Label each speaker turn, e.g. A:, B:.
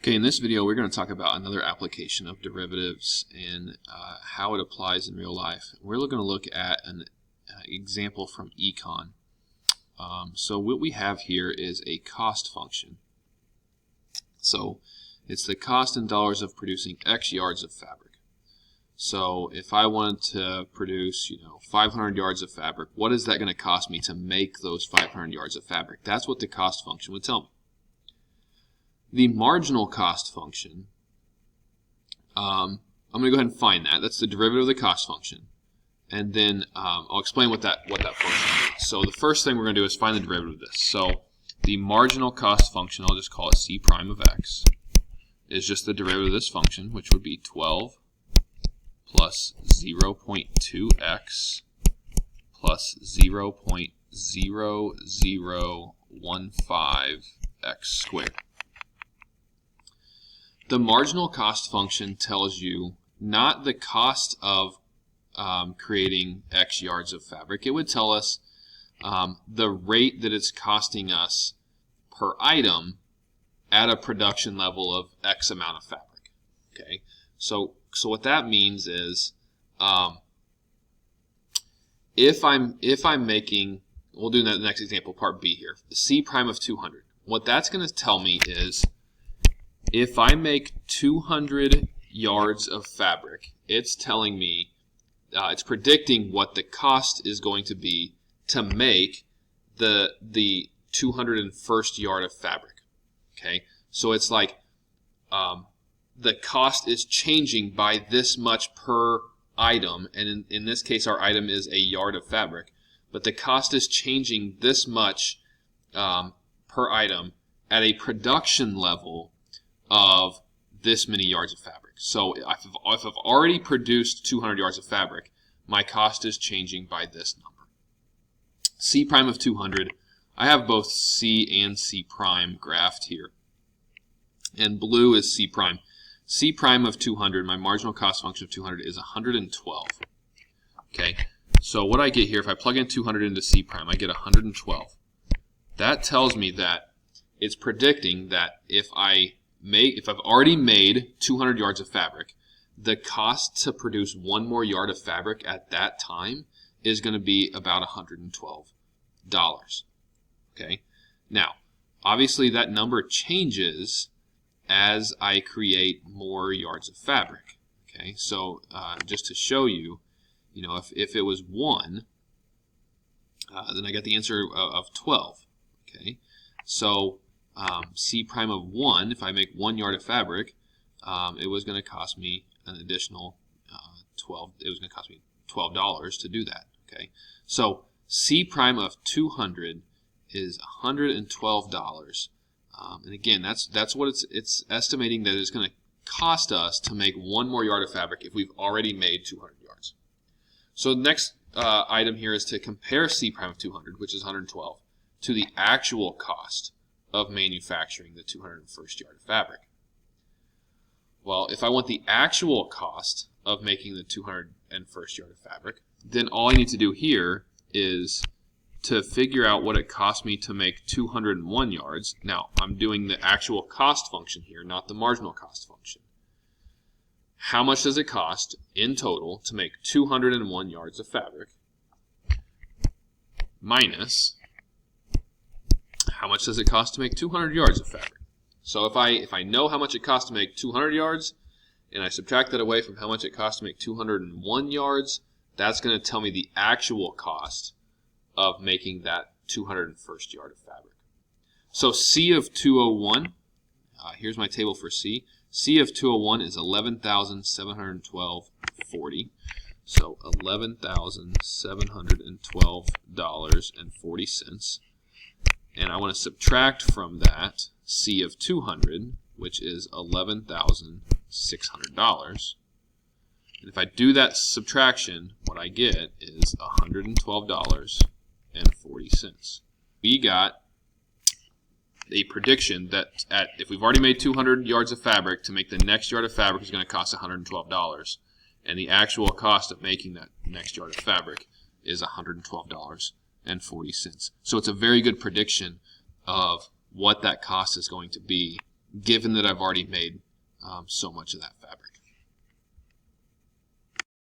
A: Okay, in this video we're going to talk about another application of derivatives and how it applies in real life. We're going to look at an example from econ. So what we have here is a cost function. So it's the cost in dollars of producing X yards of fabric. So if I wanted to produce 500 yards of fabric, what is that going to cost me to make those 500 yards of fabric? That's what the cost function would tell me. The marginal cost function, I'm going to go ahead and find that. That's the derivative of the cost function. And then I'll explain what that function is. So the first thing we're going to do is find the derivative of this. So the marginal cost function, I'll just call it c prime of x, is just the derivative of this function, which would be 12 plus 0.2x plus 0.0015x squared. The marginal cost function tells you not the cost of creating X yards of fabric. It would tell us the rate that it's costing us per item at a production level of X amount of fabric. Okay, so what that means is if I'm making, we'll do the next example, part B here, the C prime of 200. What that's going to tell me is if I make 200 yards of fabric, it's telling me, it's predicting what the cost is going to be to make the 201st yard of fabric. Okay, so it's like the cost is changing by this much per item, and in this case our item is a yard of fabric, but the cost is changing this much per item at a production level of this many yards of fabric. So if I've already produced 200 yards of fabric, my cost is changing by this number. C prime of 200, I have both C and C prime graphed here. And blue is C prime. C prime of 200, my marginal cost function of 200 is 112. Okay, so what I get here, if I plug in 200 into C prime, I get 112. That tells me that it's predicting that if I've already made 200 yards of fabric, the cost to produce one more yard of fabric at that time is going to be about $112. Okay. Now, obviously that number changes as I create more yards of fabric. Okay. So just to show you, if it was 1, then I got the answer of 12. Okay. So C prime of 1, if I make 1 yard of fabric, it was going to cost me an additional It was going to cost me $12 to do that. Okay, so C prime of 200 is $112, and again, that's what it's estimating that it's going to cost us to make 1 more yard of fabric if we've already made 200 yards. So the next item here is to compare C prime of 200, which is 112, to the actual cost of manufacturing the 201st yard of fabric. Well, if I want the actual cost of making the 201st yard of fabric, then all I need to do here is to figure out what it cost me to make 201 yards. Now, I'm doing the actual cost function here, not the marginal cost function. How much does it cost in total to make 201 yards of fabric minus how much does it cost to make 200 yards of fabric? So if I know how much it costs to make 200 yards, and I subtract that away from how much it costs to make 201 yards, that's going to tell me the actual cost of making that 201st yard of fabric. So C of 201, here's my table for C. C of 201 is $11,712.40. So $11,712.40. And I want to subtract from that C of 200, which is $11,600. And if I do that subtraction, what I get is $112.40. We got a prediction that if we've already made 200 yards of fabric, to make the next yard of fabric is going to cost $112. And the actual cost of making that next yard of fabric is $112.40. So it's a very good prediction of what that cost is going to be given that I've already made so much of that fabric.